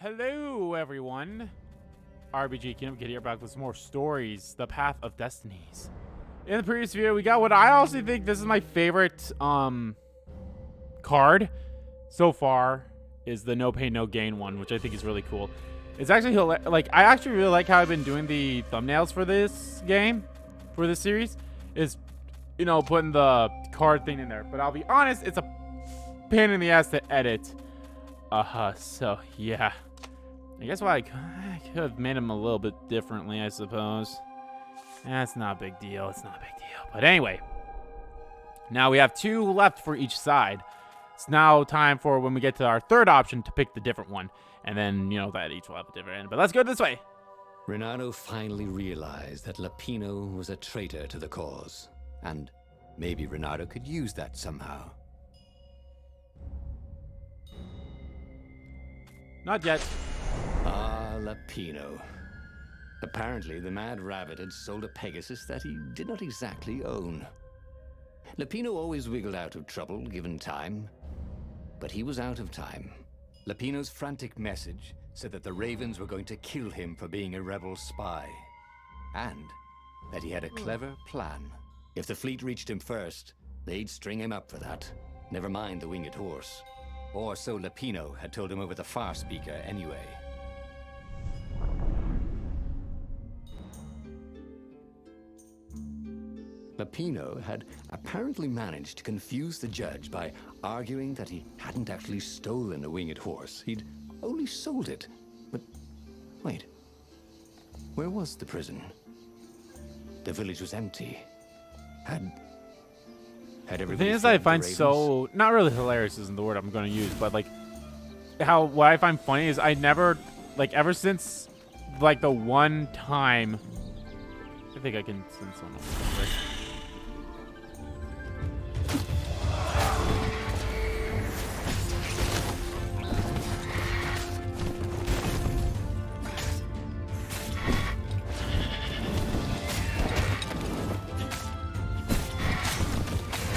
Hello, everyone. RBG Kingdom Kid here, back with some more stories. The Path of Destinies. In the previous video, we got what I honestly think this is my favorite card so far, is the No Pain No Gain one, which I think is really cool. It's actually like I actually really like how I've been doing the thumbnails for this game, for this series. Is, you know, putting the card thing in there. But I'll be honest, it's a pain in the ass to edit. So yeah. I guess I could have made them a little bit differently, I suppose. That's not a big deal. It's not a big deal. But anyway, now we have two left for each side. It's now time for when we get to our third option to pick the different one. And then, you know, that each will have a different end. But let's go this way. Reynardo finally realized that Lapino was a traitor to the cause. And maybe Reynardo could use that somehow. Not yet. Ah, Lapino. Apparently, the Mad Rabbit had sold a Pegasus that he did not exactly own. Lapino always wiggled out of trouble, given time. But he was out of time. Lapino's frantic message said that the Ravens were going to kill him for being a rebel spy. And that he had a clever plan. If the fleet reached him first, they'd string him up for that. Never mind the winged horse. Or so Lapino had told him over the far speaker anyway. Lapino had apparently managed to confuse the judge by arguing that he hadn't actually stolen a winged horse. He'd only sold it. But wait, where was the prison? The village was empty. Had everybody... The thing is, I find so, not really hilarious isn't the word I'm going to use, but like what I find funny is I never, like, ever since like the one time, I think I can send someone over.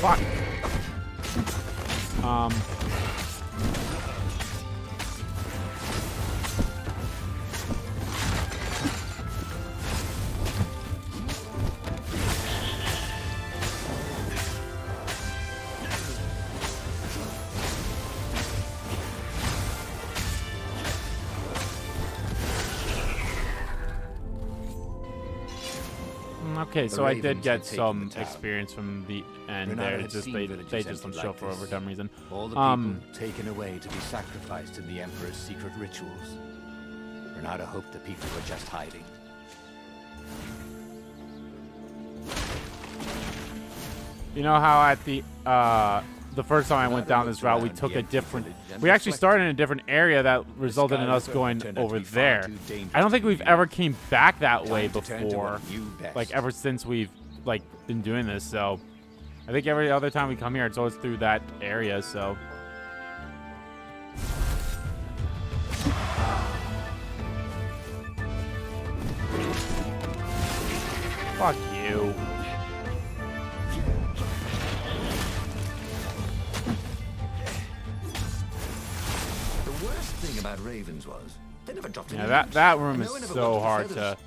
Fuck. Okay, so I did get some experience from the end there. It's just they just don't show for some reason. All the people taken away to be sacrificed in the Emperor's secret rituals. Reynardo hoped the people were just hiding. You know how at the first time I went down this route, we took a different... We actually started in a different area that resulted in us going over there. I don't think we've ever came back that way before, like, ever since we've, like, been doing this, so... I think every other time we come here, it's always through that area, so... Fuck you. About Ravens was they never dropped that room is so hard to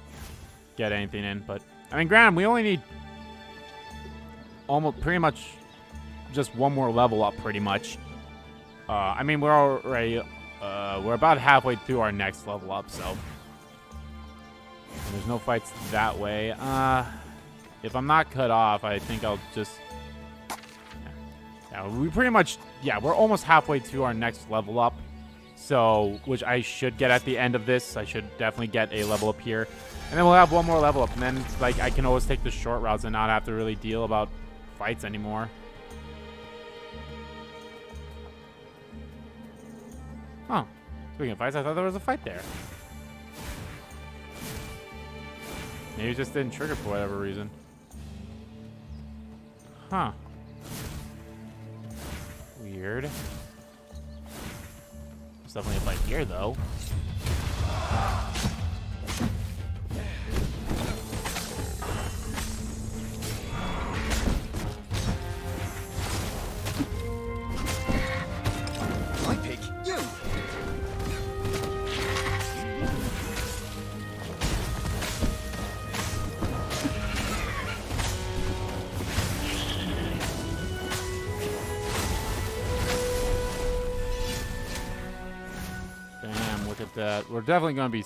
get anything in, but I mean, granted, we only need almost pretty much just one more level up, pretty much. I mean, we're already we're about halfway through our next level up, so there's no fights that way. If I'm not cut off, I think I'll just we pretty much we're almost halfway to our next level up. So, which I should get at the end of this. I should definitely get a level up here. And then we'll have one more level up. And then, like, I can always take the short routes and not have to really deal about fights anymore. Oh. Speaking of fights, I thought there was a fight there. Maybe it just didn't trigger for whatever reason. Huh. Weird. Definitely a fight here, though. I pick you. that we're definitely going to be...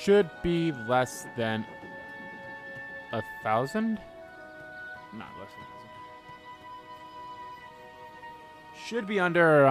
Should be less than 1,000? Not less than 1,000. Should be under,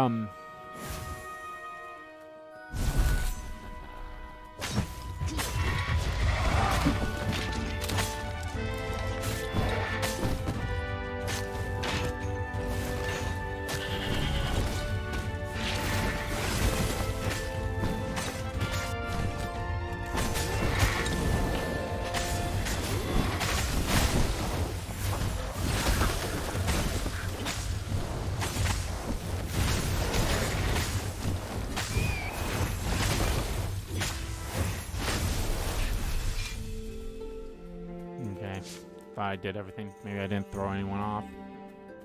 I did everything. Maybe I didn't throw anyone off.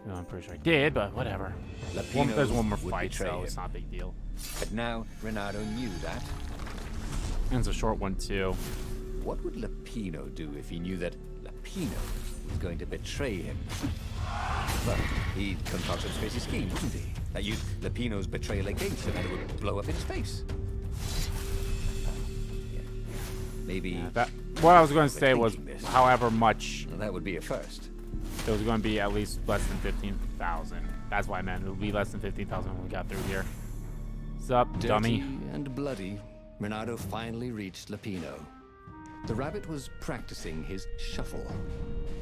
No, I'm pretty sure I did, but whatever. There's one more fight, so it's not a big deal. But now Reynardo knew that. And it's a short one, too. What would Lapino do if he knew that Lapino was going to betray him? Well, he'd concoct some crazy scheme, wouldn't he? That used Lapino's betrayal against him and it would blow up in his face. Yeah. Maybe... what I was going to say was, however much... Well, that would be a first. It was going to be at least less than 15,000. That's what I meant. It would be less than 15,000 when we got through here. What's up, dummy? Dirty and bloody, Reynardo finally reached Lapino. The rabbit was practicing his shuffle.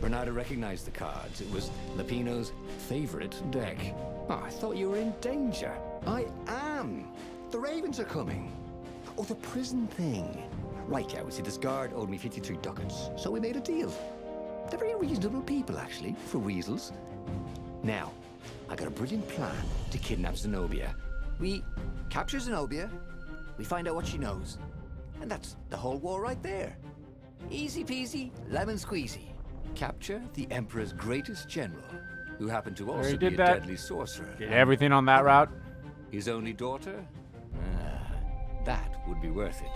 Reynardo recognized the cards. It was Lapino's favorite deck. Oh, I thought you were in danger. I am! The ravens are coming. Oh, the prison thing. Right, yeah, we see this guard owed me 53 ducats, so we made a deal. They're very reasonable people, actually, for weasels. Now, I got a brilliant plan to kidnap Zenobia. We capture Zenobia, we find out what she knows, and that's the whole war right there. Easy peasy, lemon squeezy. Capture the Emperor's greatest general, who happened to also Already be a did that. deadly sorcerer. Did everything on that route? His only daughter? That would be worth it.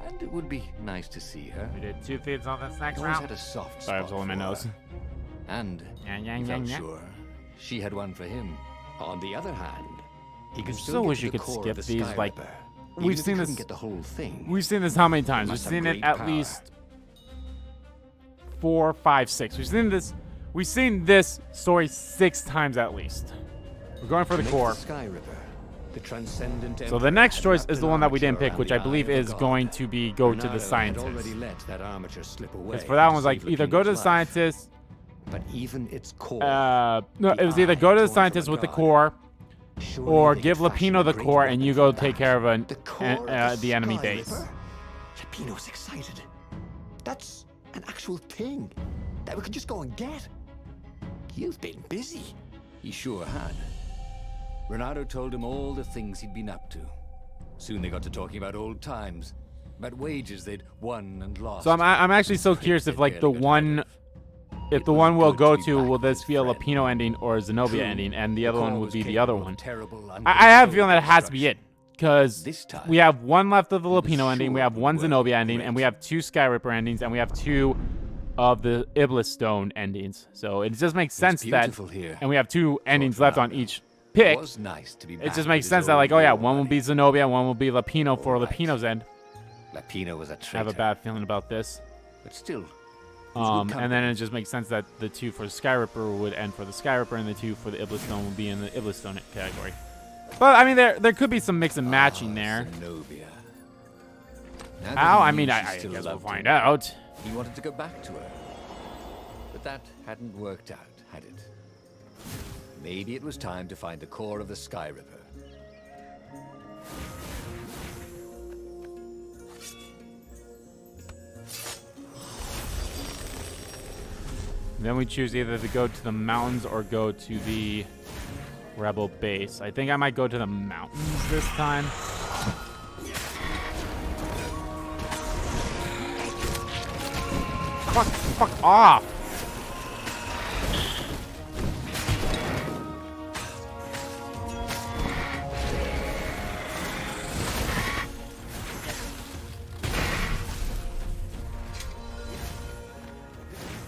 And it would be nice to see her. We did 2 thieves on this next Always round. had a soft Sorry, I was spot holding my for nose. her. And he felt sure she had one for him. On the other hand, he could I still so get wish to you the could core skip of the these, Sky like, Ripper. we've Even if seen he this- couldn't get the whole thing. We've seen this how many times? We've Must have seen it great at power. least 4, 5, 6. We've seen this story 6 times at least. We're going for the Make core. The Sky Ripper, the transcendent So emperor the next had choice wrapped is an the one that we didn't armature pick, which I around the believe eye of is the god. going to be go to Reynardo the had scientist. already let that armature slip away. Because for that to one's like save either go to the Lapino's life. scientist. But even its core. No, The it was either go eye to the torn from scientist a with the god. core, Surely or they give could fashion Lapino a the great core, and weapon you from go take that. care of The core of the enemy Sky base. Ripper? Lapino's excited. That's an actual thing that we could just go and get. You've been busy. He sure had. Reynardo told him all the things he'd been up to. Soon they got to talking about old times, about wages they'd won and lost. So I'm actually so curious if like the one, if the one we'll go to will this be a Lapino ending or a Zenobia ending, and the other one would be the other one. I have a feeling that it has to be it, because This time, we have one left of the Lapino sure ending, we have one work Zenobia ending, great. and we have 2 Sky Ripper endings, and we have 2 of the Iblis Stone endings. So it just makes sense that, beautiful here. and we have 2 endings left on each pick. It was nice to be It back just makes with sense his that like, oh old yeah, war one will buddy. be Zenobia, one will be Lapino for Alright. Lapino's end. Lapino was a I traitor. have a bad feeling about this. But still, And then it just makes sense that the 2 for the Sky Ripper would end for the Sky Ripper, and the 2 for the Iblis Stone would be in the Iblis Stone category. But I mean, there could be some mix and matching there. Zenobia. Now that How? he I knew mean, she I still guess we'll loved find him, out. He wanted to go back to her. But that hadn't worked out, had it? Maybe it was time to find the core of the Sky Ripper. Then we choose either to go to the mountains or go to the rebel base. I think I might go to the mountains this time. Fuck off!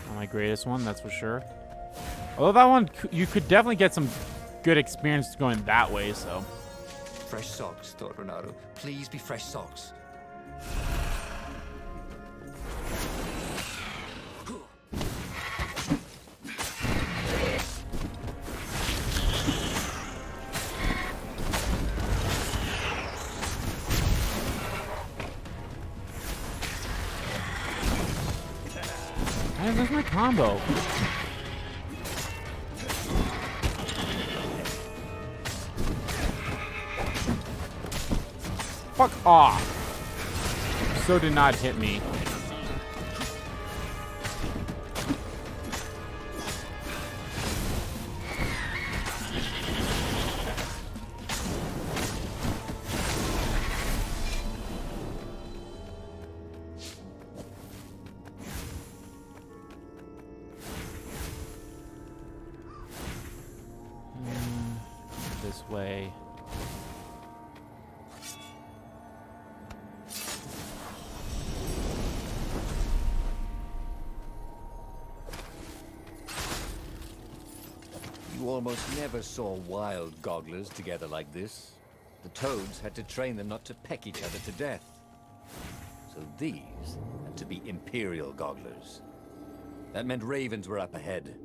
Not my greatest one, that's for sure. Although that one, you could definitely get some good experience going that way, so. fresh socks, thought Reynardo. Please be fresh socks. Hey, where's my combo? Fuck off. So did not hit me. This way. You almost never saw wild gogglers together like this. The toads had to train them not to peck each other to death. So these had to be imperial gogglers. That meant ravens were up ahead.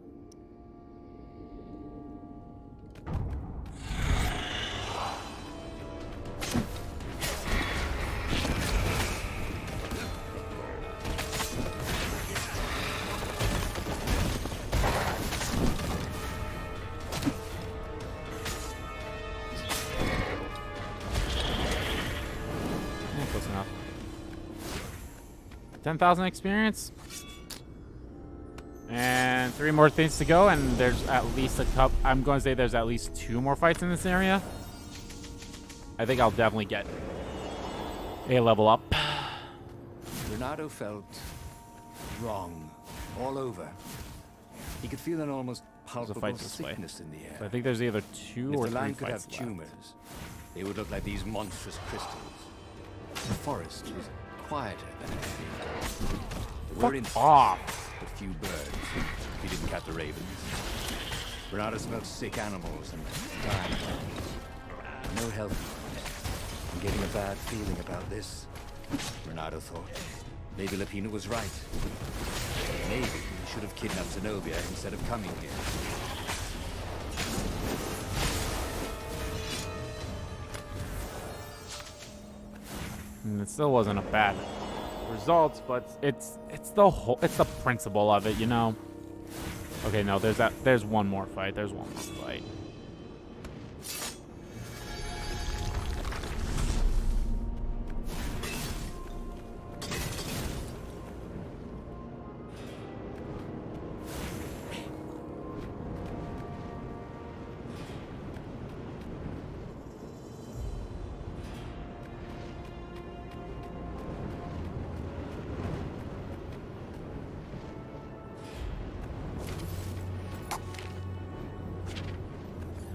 Close enough. 10,000 experience. And 3 more things to go, and there's at least a couple. I'm going to say there's at least 2 more fights in this area. I think I'll definitely get a level up. Reynardo felt wrong all over. He could feel an almost palpable fight this way. sickness in the air. So I think there's either 2 And if or the 3 land could fights have left. tumors, they would look like these monstrous crystals. The forest was quieter than it had been. There were Fuck insects, off. but few birds. He didn't count the ravens. Reynardo smelled sick animals and dying. No health. I'm getting a bad feeling about this. Reynardo thought. Maybe Lapino was right. Maybe he should have kidnapped Zenobia instead of coming here. And it still wasn't a bad result, but it's the principle of it, you know. Okay, no, there's one more fight. There's one more fight.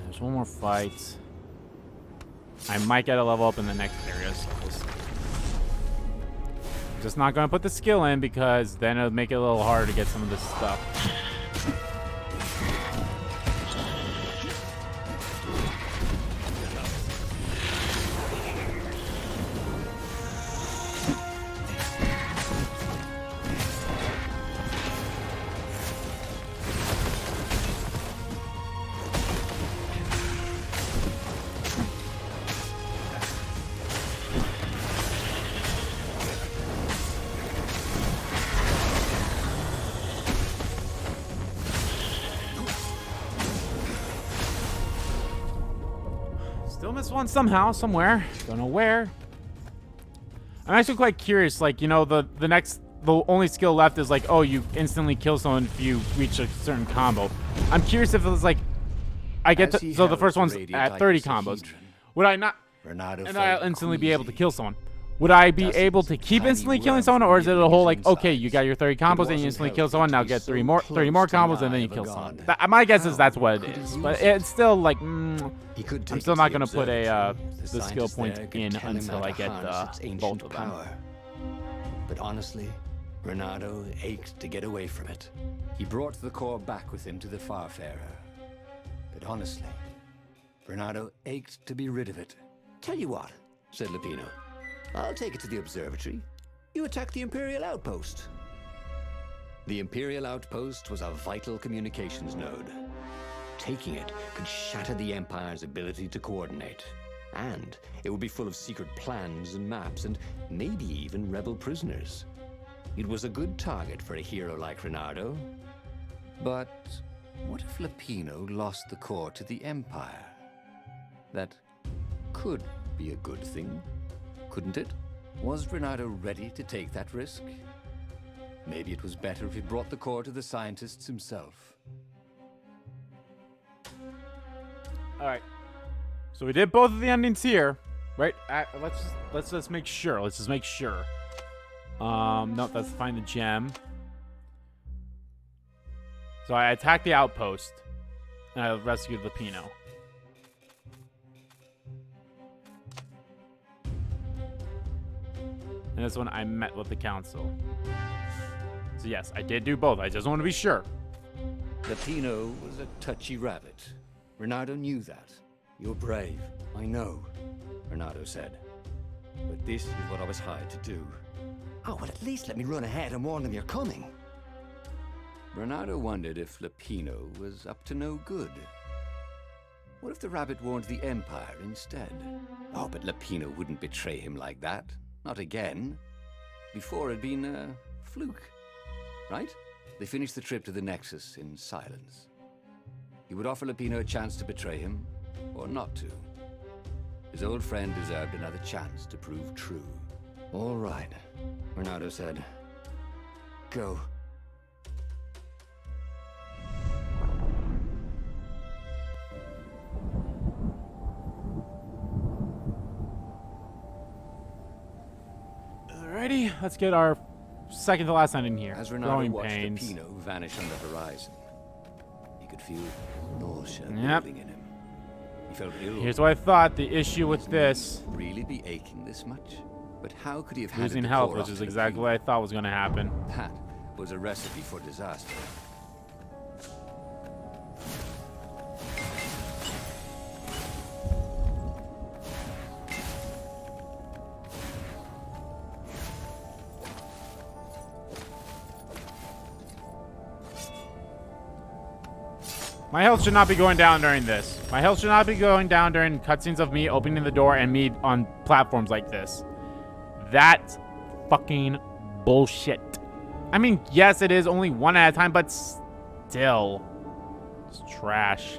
There's one more fight. I might get a level up in the next area, so we'll see. Just not going to put the skill in because then it'll make it a little harder to get some of this stuff. Still missed one somehow, somewhere. Don't know where. I'm actually quite curious, like, you know, the only skill left is like, oh, you instantly kill someone if you reach a certain combo. I'm curious if it was like, I get to, so the first one's at 30 combos. Would I not, Reynardo and felt I'll instantly be able to queasy. kill someone. Would I be Dozens able to of keep tiny instantly killing worms someone, or is it a wriggling whole like, inside. okay, you got your 30 combos and you wasn't instantly kill healthy someone, to now be get so 30 more close combos to and the then you eye kill of a someone. god. My guess is that's what it Could he is, use but it? it's still like, He could I'm take still it not to gonna put a observatory. the The skill scientists point there could in tell him until how I to get harness its both ancient of them. power. But honestly, Reynardo ached to get away from it. He brought the core back with him to the Farfarer. But honestly, Reynardo ached to be rid of it. Tell you what, said Lupino. I'll take it to the observatory. You attack the Imperial outpost. The Imperial outpost was a vital communications node. Taking it could shatter the Empire's ability to coordinate. And it would be full of secret plans and maps, and maybe even rebel prisoners. It was a good target for a hero like Reynardo. But what if Lupino lost the core to the Empire? That could be a good thing, couldn't it? Was Reynardo ready to take that risk? Maybe it was better if he brought the core to the scientists himself. All right. So we did both of the endings here, right? Let's just make sure. Let's just make sure. No, that's find the gem. So I attacked the outpost, and I rescued Lupino. And this one, I met with the council. So yes, I did do both. I just want to be sure. Lupino was a touchy rabbit. Reynardo knew that. You're brave, I know, Reynardo said. But this is what I was hired to do. Oh, well, at least let me run ahead and warn them you're coming. Reynardo wondered if Lupino was up to no good. What if the rabbit warned the Empire instead? Oh, but Lupino wouldn't betray him like that. Not again. Before it'd been a fluke, right? They finished the trip to the Nexus in silence. He would offer Lupino a chance to betray him, or not to. His old friend deserved another chance to prove true. All right, Reynardo said. Go. Alrighty, let's get our second to last ending here. As Reynardo Growing watched pains. Lupino vanish on the horizon, he could feel nausea Yep. building in him. He felt ill. Here's what I thought. The issue with His this, knees really be aching this much? But how could he have handed losing the health, core which off is to exactly Lupino? what I thought was going to happen. That was a recipe for disaster. My health should not be going down during this. My health should not be going down during cutscenes of me opening the door and me on platforms like this. That's fucking bullshit. I mean, yes, it is only one at a time, but still. It's trash.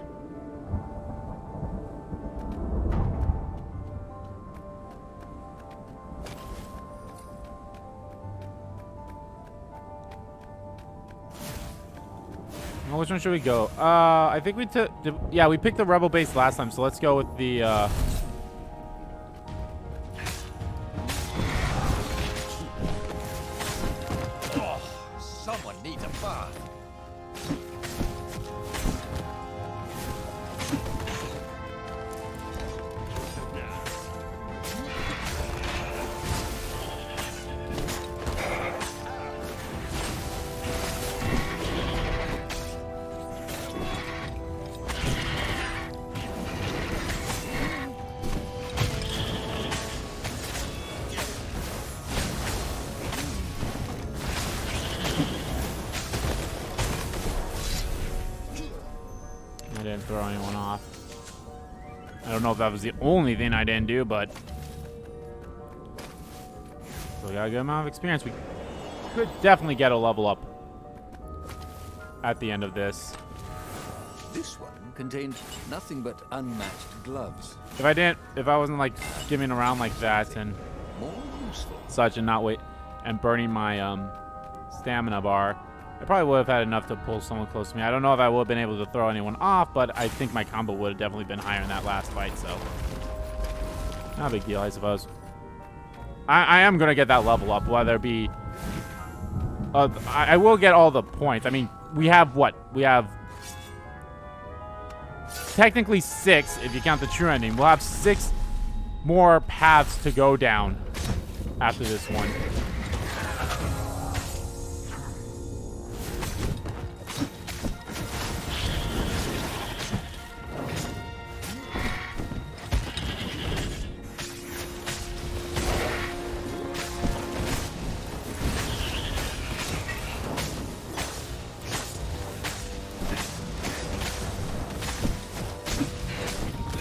Well, which one should we go? I think we took... Yeah, we picked the Rebel base last time, so let's go with the... Someone needs a bath. I didn't throw anyone off. I don't know if that was the only thing I didn't do, but... So we got a good amount of experience. We could definitely get a level up at the end of this. This one contained nothing but unmatched gloves. If I wasn't like skimming around like that and More useful. such and not wait and burning my stamina bar, I probably would have had enough to pull someone close to me. I don't know if I would have been able to throw anyone off, but I think my combo would have definitely been higher in that last fight, so not a big deal, I suppose. I am gonna get that level up, whether it be I will get all the points. I mean, we have what? We have technically 6 if you count the true ending. We'll have 6 more paths to go down after this one.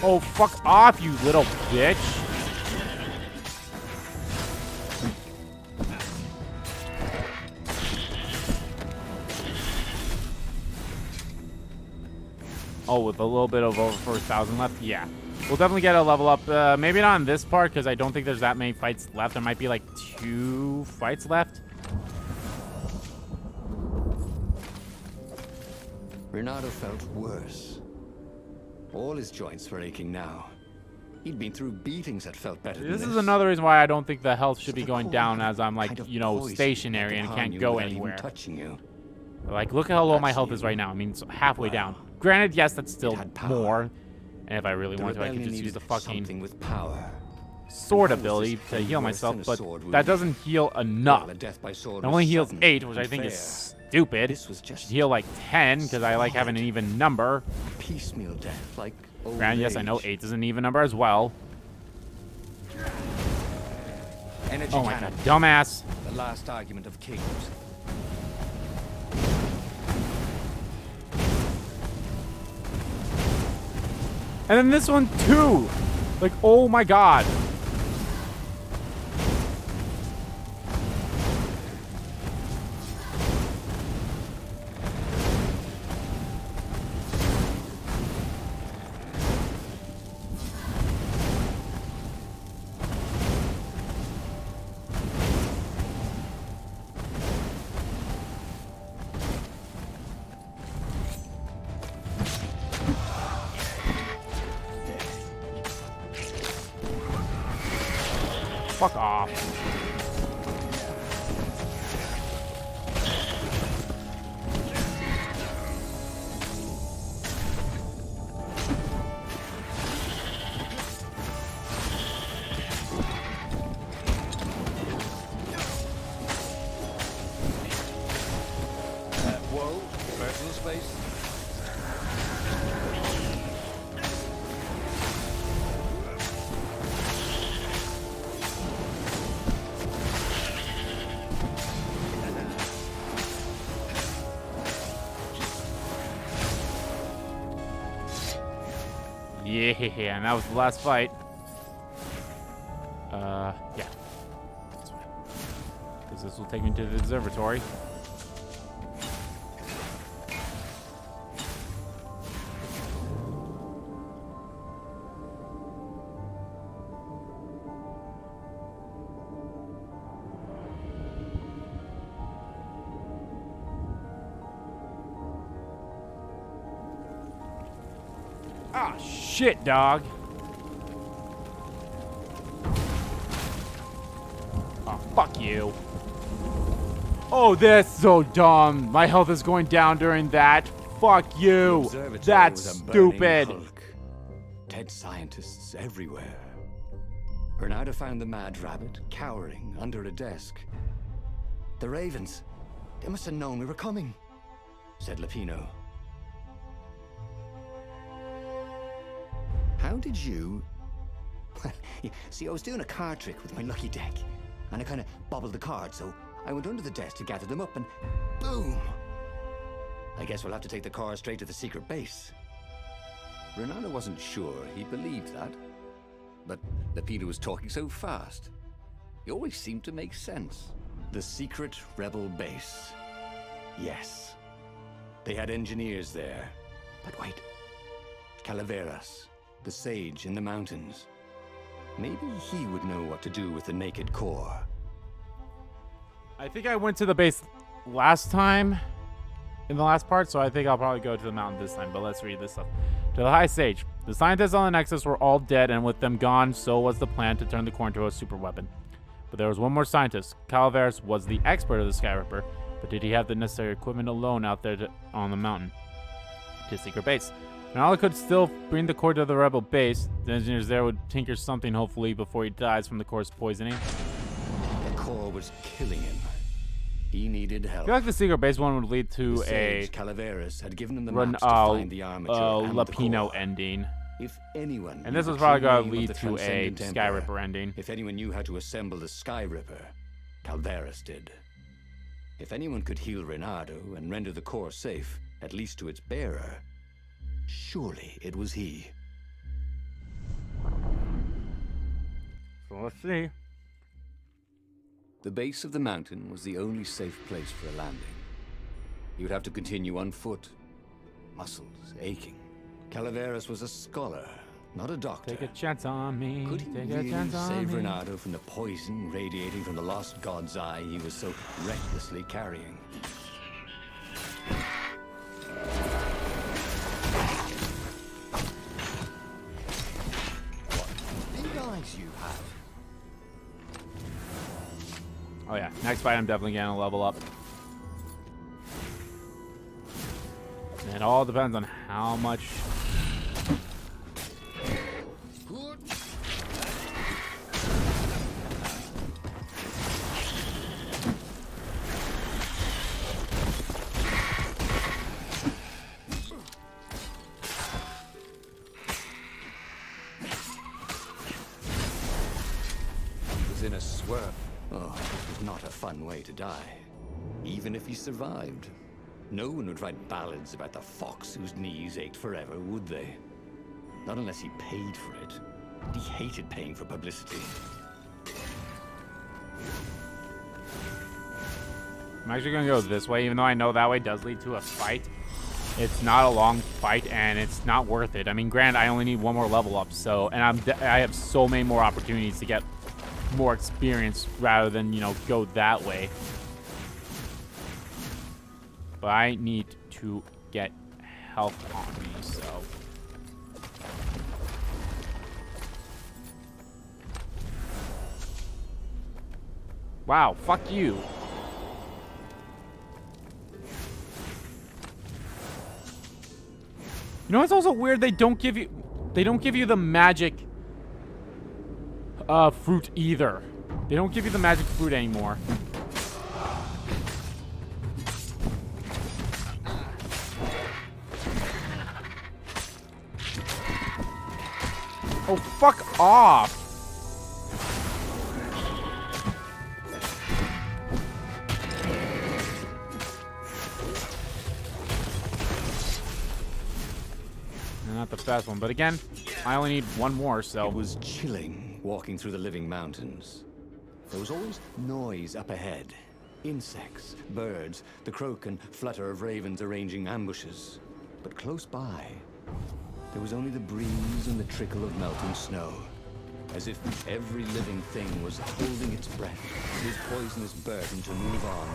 Oh, fuck off, you little bitch. Oh, with a little bit of over 4,000 left? Yeah. We'll definitely get a level up. Maybe not on this part, because I don't think there's that many fights left. There might be, like, 2 fights left. Reynardo felt worse. All his joints were aching now. He'd been through beatings that felt better than This is another reason why I don't think the health should be going down as I'm, like, you know, stationary and can't go anywhere. Touching you. Like, look at how low my health is right now. I mean, it's halfway down. Granted, yes, that's still more. And if I really wanted to, I could just use the fucking with power. sword ability to heal myself, but that doesn't heal enough. It only heals 8, which I think is stupid. This was just Heal like 10, because I like having an even number. piecemeal death, like old Granted, yes, I know age. 8 is an even number as well. Energy Oh my god, cannon. dumbass. The last argument of kings. And then this one too. Like, oh my god. Fuck off. Whoa, personal space. Yeah, and that was the last fight. Yeah. Because this will take me to the observatory. Ah, shit, dog. Oh, fuck you. Oh, that's so dumb. My health is going down during that. Fuck you. Observatory That's was a burning stupid. hulk. Dead scientists everywhere. Reynardo found the mad rabbit cowering under a desk. The ravens, they must have known we were coming, said Lapino. How did you... Well, see, I was doing a card trick with my lucky deck, and I kind of bobbled the cards, so I went under the desk to gather them up, and boom! I guess we'll have to take the car straight to the secret base. Reynardo wasn't sure he believed that, but Lapino was talking so fast. He always seemed to make sense. The secret rebel base. Yes. They had engineers there. But wait. Calaveras, the sage in the mountains. Maybe he would know what to do with the naked core. I think I went to the base last time in the last part, so I think I'll probably go to the mountain this time, but let's read this up. To the High Sage. The scientists on the Nexus were all dead, and with them gone, so was the plan to turn the core into a super weapon. But there was one more scientist. Calaveras was the expert of the Skyripper, but did he have the necessary equipment alone out there on the mountain? To secret base. Reynardo could still bring the core to the rebel base. The engineers there would tinker something, hopefully, before he dies from the core's poisoning. The core was killing him. He needed I help. feel like the secret base one would lead to The a sage Calaveras had given them the maps to find the armature and the Lapino core. ending. If anyone And knew this the was probably true going name to of lead the to a Transcendent Emperor, Skyripper ending. if anyone knew how to assemble the Skyripper, Calaveras did. If anyone could heal Reynardo and render the core safe, at least to its bearer, surely it was he. So let's see. The base of the mountain was the only safe place for a landing. You'd have to continue on foot, muscles aching. Calaveras was a scholar, not a doctor. Take a chance on me. Could he Take a really chance on save me. Reynardo from the poison radiating from the lost god's eye he was so recklessly carrying? Big eyes you have. Oh yeah, next fight I'm definitely gonna level up. And it all depends on how much. Was in a swerve. Oh, it was not a fun way to die. Even if he survived. No one would write ballads about the fox whose knees ached forever, would they? Not unless he paid for it. And he hated paying for publicity. I'm actually gonna go this way, even though I know that way does lead to a fight. It's not a long fight, and it's not worth it. I mean, granted, I only need one more level up, so, and I have so many more opportunities to get more experience rather than, you know, go that way. But I need to get health on me, so. Wow, fuck you. You know what's also weird? They don't give you the magic fruit either. They don't give you the magic fruit anymore. Oh, fuck off. Not the best one, but again, I only need one more, so. It was chilling walking through the living mountains. There was always noise up ahead. Insects, birds, the croak and flutter of ravens arranging ambushes. But close by, there was only the breeze and the trickle of melting snow. As if every living thing was holding its breath, his poisonous burden to move on.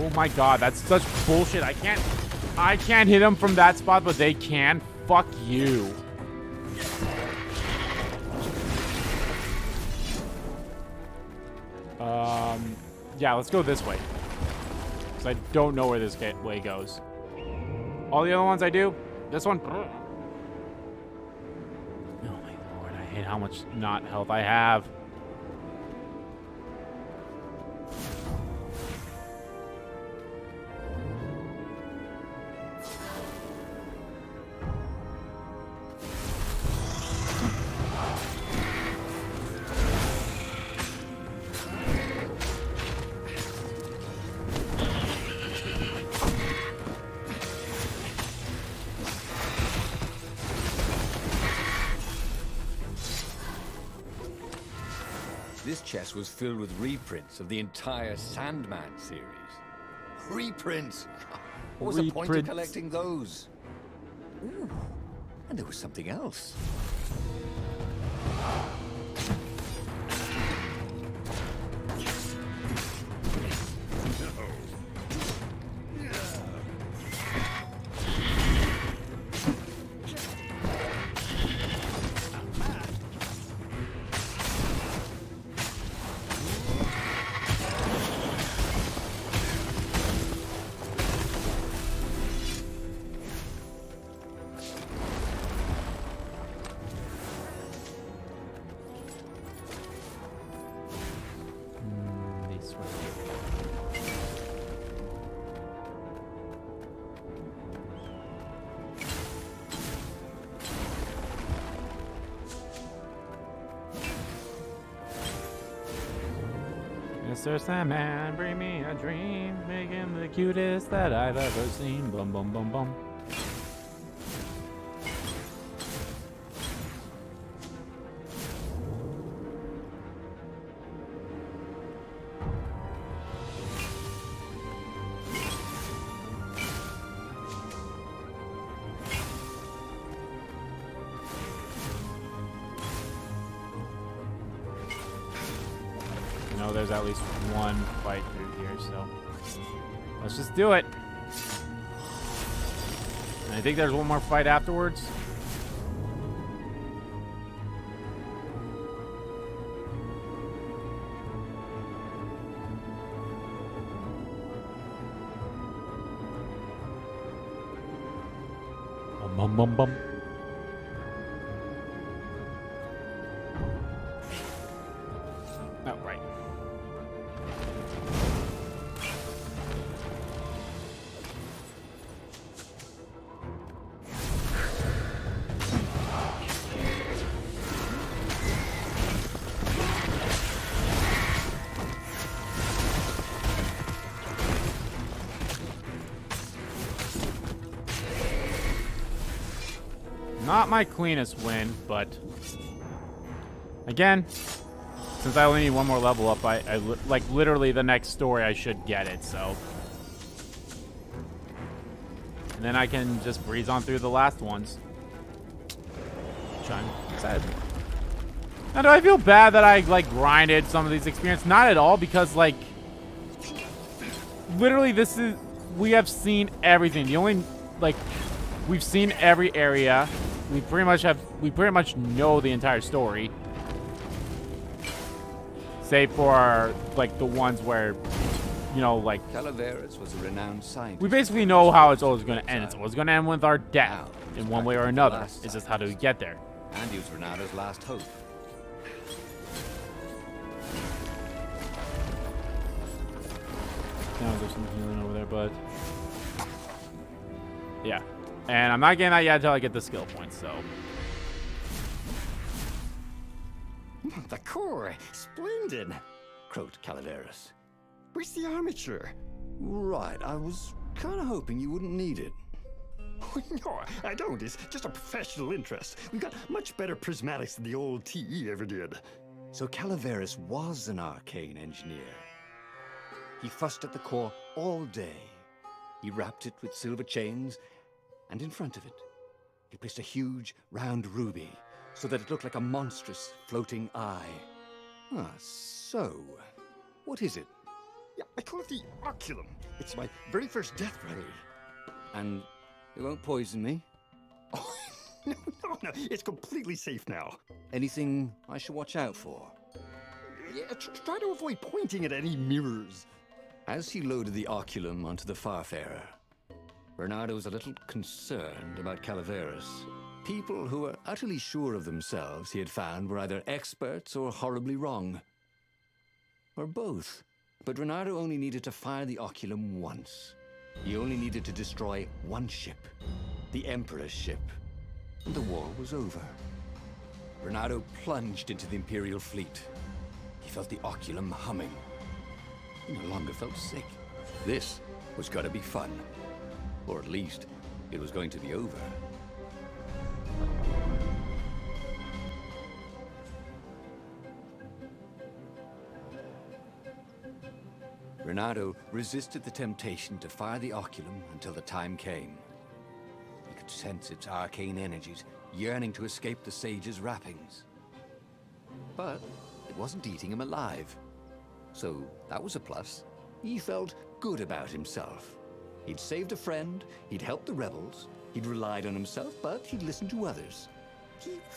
Oh my god, that's such bullshit. I can't hit him from that spot, but they can. Fuck you. Yeah, let's go this way. Because I don't know where this way goes. All the other ones I do. This one. Oh my lord, I hate how much not health I have. This chest was filled with reprints of the entire Sandman series. Reprints. What was the point of Reprints. collecting those? Ooh, and there was something else. Mr. Sandman, bring me a dream, make him the cutest that I've ever seen. Bum bum bum bum. No, there's at least one fight through here, so let's just do it. And I think there's one more fight afterwards. Bum bum bum. Oh, right. Not my cleanest win, but again, since I only need one more level up, like literally the next story I should get it, so. And then I can just breeze on through the last ones. Which I'm excited for. Now, do I feel bad that I like grinded some of these experiences? Not at all, because like literally we have seen everything. The only like we've seen every area. We pretty much know the entire story. Save for like the ones where, you know, like Calaveras was a renowned scientist. we basically know how it's always going to end. It's always going to end with our death in one way or another. It's just how do we get there? And he was Reynardo's last hope. Now there's some healing over there, but yeah. And I'm not getting that yet until I get the skill points, so. The core, splendid, croaked Calaveras. Where's the armature? Right, I was kind of hoping you wouldn't need it. No, I don't. It's just a professional interest. We've got much better prismatics than the old TE ever did. So Calaveras was an arcane engineer. He fussed at the core all day. He wrapped it with silver chains, and in front of it, he placed a huge round ruby so that it looked like a monstrous floating eye. Ah, so, what is it? Yeah, I call it the oculum. It's my very first death ray. And it won't poison me? Oh, no, it's completely safe now. Anything I should watch out for? Yeah, try to avoid pointing at any mirrors. As he loaded the oculum onto the Farfarer, Reynardo was a little concerned about Calaveras. People who were utterly sure of themselves, he had found, were either experts or horribly wrong. Or both. But Reynardo only needed to fire the oculum once. He only needed to destroy one ship, the Emperor's ship, and the war was over. Reynardo plunged into the Imperial fleet. He felt the oculum humming. He no longer felt sick. This was going to be fun. Or at least, it was going to be over. Reynardo resisted the temptation to fire the oculum until the time came. He could sense its arcane energies yearning to escape the sage's wrappings. But it wasn't eating him alive. So that was a plus. He felt good about himself. He'd saved a friend, he'd helped the rebels, he'd relied on himself, but he'd listened to others.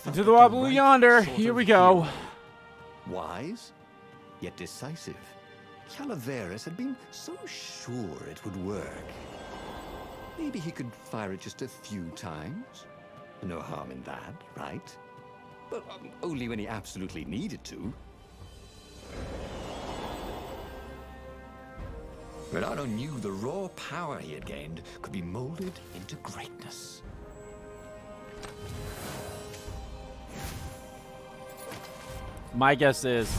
Into the wild blue yonder. Here we go. Wise, yet decisive. Calaveras had been so sure it would work. Maybe he could fire it just a few times. No harm in that, right? But only when he absolutely needed to. Reynardo knew the raw power he had gained could be molded into greatness. My guess is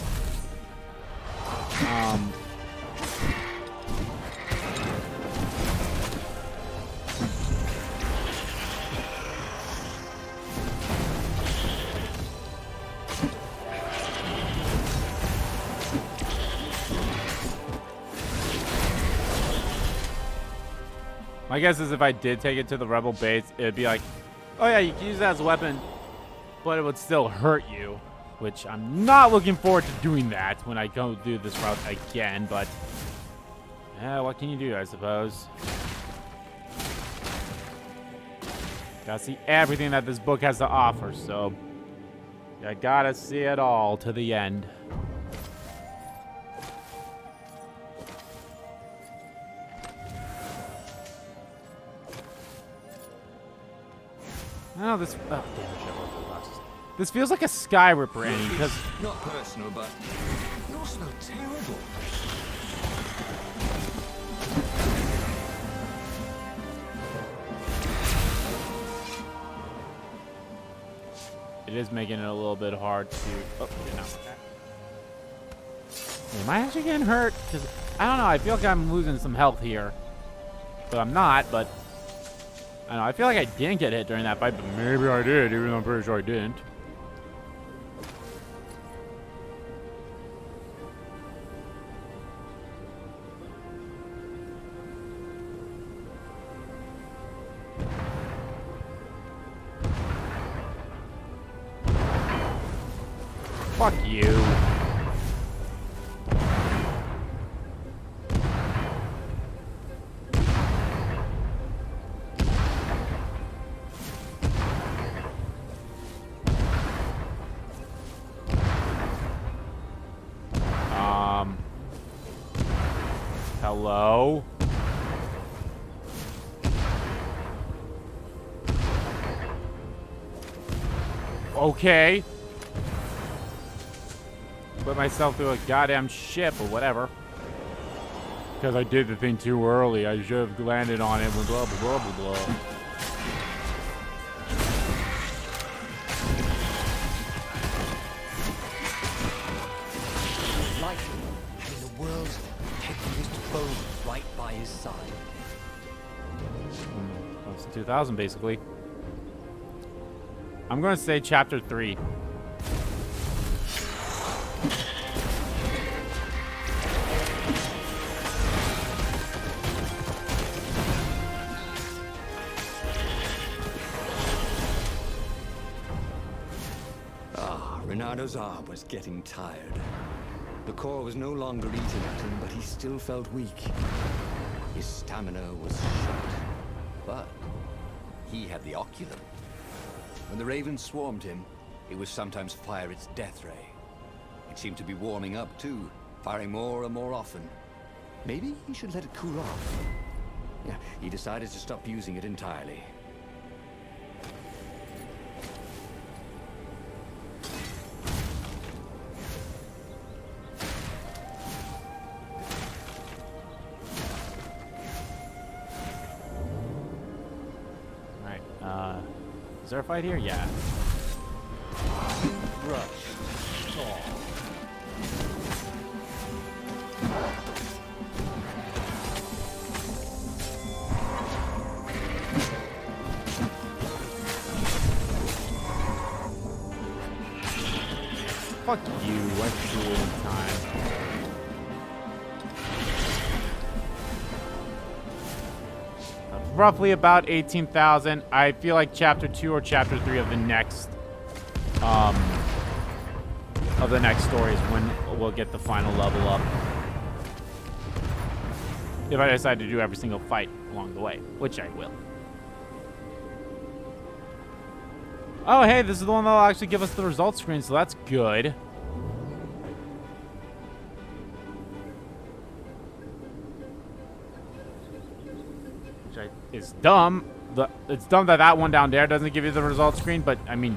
My guess is if I did take it to the rebel base, it'd be like, oh yeah, you can use it as a weapon, but it would still hurt you, which I'm not looking forward to doing that when I go do this route again, but yeah, what can you do, I suppose? Gotta see everything that this book has to offer, so I gotta see it all to the end. Oh, this. Oh, damn it, this feels like a Sky Ripper ending because. Not personal, but you all smell terrible. It is making it a little bit hard to. Oh, you know. Am I actually getting hurt? Because I don't know. I feel like I'm losing some health here, but I'm not. But I don't know. I feel like I didn't get hit during that fight, but maybe I did, even though I'm pretty sure I didn't. Fuck you. Hello? Okay. Put myself through a goddamn ship or whatever. Because I did the thing too early. I should have landed on it with blah, blah, blah, blah, blah. Like having the world's heaviest bone right by his side. Close to 2000, basically. I'm going to say chapter 3. Reynardo's arm was getting tired. The core was no longer eating at him, but he still felt weak. His stamina was shot. But he had the oculum. When the ravens swarmed him, it would sometimes fire its death ray. It seemed to be warming up too, firing more and more often. Maybe he should let it cool off. Yeah, he decided to stop using it entirely. Is there a fight here? Yeah. Rush. Tall. Fuck you. I threw it in time. Roughly about 18,000. I feel like chapter 2 or chapter 3 of the next story is when we'll get the final level up. If I decide to do every single fight along the way, which I will. Oh, hey, this is the one that'll actually give us the results screen, so that's good. It's dumb. It's dumb that that one down there doesn't give you the results screen, but I mean,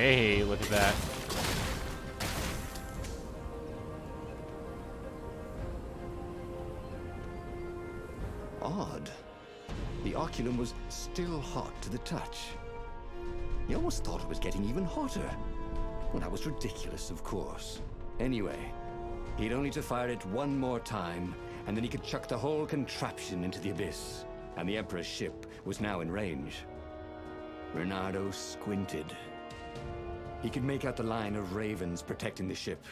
hey, look at that. odd. The oculum was still hot to the touch. He almost thought it was getting even hotter. Well, that was ridiculous, of course. Anyway, he'd only to fire it one more time, and then he could chuck the whole contraption into the abyss. And the Emperor's ship was now in range. Reynardo squinted. He could make out the line of ravens protecting the ship.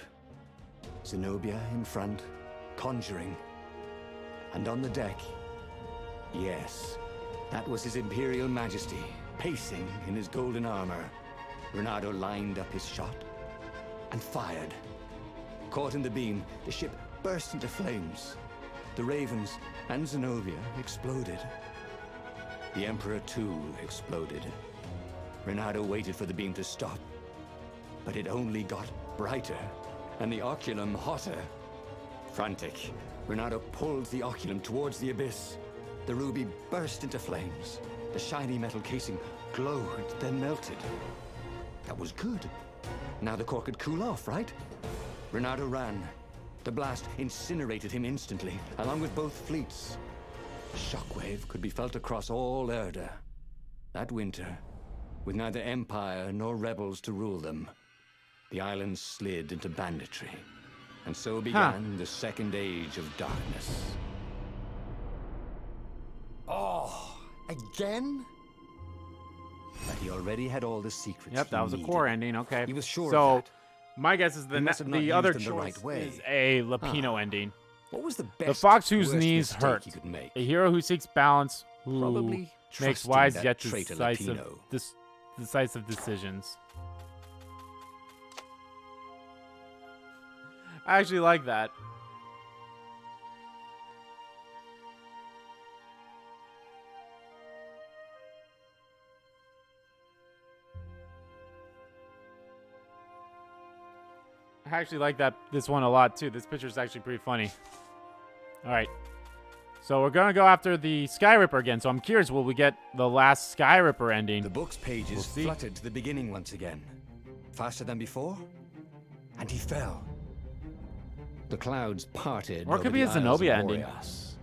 Zenobia in front, conjuring. And on the deck, yes, that was His Imperial Majesty, pacing in his golden armor. Reynardo lined up his shot and fired. Caught in the beam, the ship burst into flames. The ravens and Zenobia exploded. The Emperor, too, exploded. Reynardo waited for the beam to stop, but it only got brighter, and the oculum hotter. Frantic, Reynardo pulled the oculum towards the abyss. The ruby burst into flames. The shiny metal casing glowed, then melted. That was good. Now the core could cool off, right? Reynardo ran. The blast incinerated him instantly, along with both fleets. The shockwave could be felt across all Erda. That winter, with neither Empire nor rebels to rule them, the islands slid into banditry. And so began the Second Age of Darkness. Oh, again? But he already had all the secrets. Yep, that was a core ending. Okay. He was sure so, of that. my guess is He must have not the used other them the choice right way. is a Lapino ending. What was the best, The fox whose worst knees mistake hurt. he could make? A hero who seeks balance, who Probably makes trusting wise that yet traitor decisive, Lapino. decisive decisions. I actually like that. I actually like this one a lot too. This picture is actually pretty funny. All right. So we're going to go after the Sky Ripper again. So I'm curious, will we get the last Sky Ripper ending? The book's pages We'll see. fluttered to the beginning once again. Faster than before? And he fell. The clouds parted. Or it could over be the a Isles Zenobia of ending. Boreas.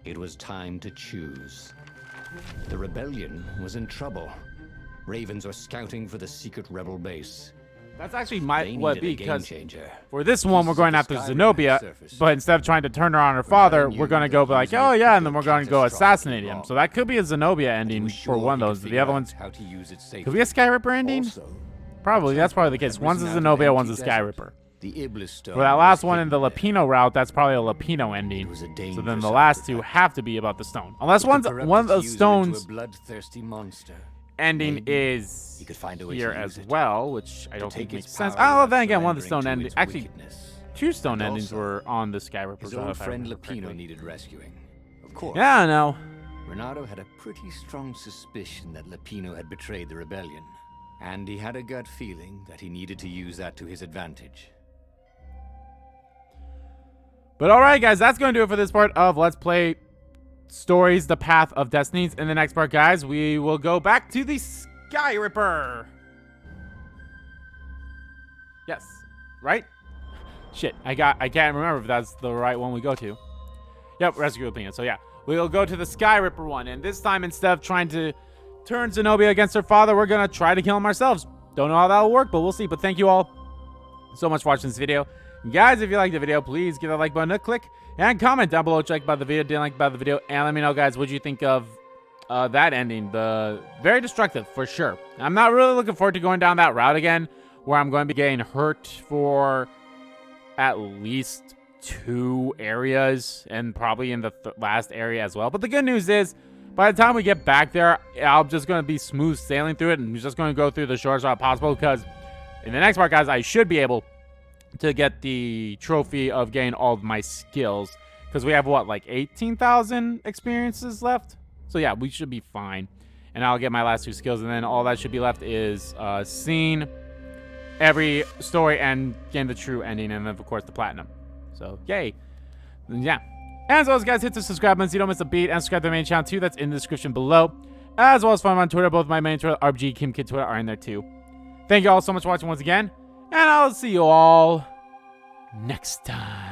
It was time to choose. The rebellion was in trouble. Ravens were scouting for the secret rebel base. That's actually They what needed be a game because changer. for this one we're Pieces going of after the Sky Zenobia, Ripper surfaced. but instead of trying to turn her on her father, knew we're going to that go be like, using oh it yeah, could and then go we're going to go catastrophically assassinate him. wrong. So that could be a Zenobia He ending was for sure one he of could those. The figure other out ones how to use it safely. could be a Sky Ripper ending. Also, Probably that's probably the case. Had One's a risen out of Zenobia, empty one's a Sky desert. Ripper. The Iblis stone For that was last one in the hidden there. Lapino route, that's probably a Lapino ending. It was a So dangerous then the last two artifact. have to be about the stone, unless It could one corrupt of its the user into stones a bloodthirsty monster. ending Maybe is he could find a way here to as use it. well, which I To don't think take makes its sense. power Oh, without then again, one of the surrendering stone to endings. its Actually, wickedness. two stone And endings also, were on the Sky Ripper. His so old if I friend remember Lapino correctly. needed rescuing. Of course. Yeah, I know. Reynardo had a pretty strong suspicion that Lapino had betrayed the rebellion, and he had a gut feeling that he needed to use that to his advantage. But alright guys, that's going to do it for this part of Let's Play Stories, The Path of Destinies. In the next part, guys, we will go back to the Sky Ripper. Yes. Right? Shit, I can't remember if that's the right one we go to. Yep, Rescue Lapino. So yeah, we'll go to the Sky Ripper one. And this time, instead of trying to turn Zenobia against her father, we're going to try to kill him ourselves. Don't know how that'll work, but we'll see. But thank you all so much for watching this video. Guys, if you liked the video, please give that like button a click and comment down below. Check about the video, didn't like about the video, and let me know, guys, what you think of that ending. The very destructive for sure. I'm not really looking forward to going down that route again, where I'm going to be getting hurt for at least 2 areas, and probably in the last area as well. But the good news is, by the time we get back there, I'm just going to be smooth sailing through it, and just going to go through the shortest route possible, because in the next part, guys, I should be able to get the trophy of getting all of my skills, because we have what, like 18,000 experiences left. So yeah, we should be fine, and I'll get my last 2 skills, and then all that should be left is seeing every story and getting the true ending, and then of course the platinum. So yay. Yeah, and as always, guys, hit the subscribe button so you don't miss a beat, and subscribe to the main channel too. That's in the description below, as well as follow me on Twitter. Both my main Twitter, RBG Kim Kid Twitter, are in there too. Thank you all so much for watching once again, and I'll see you all next time.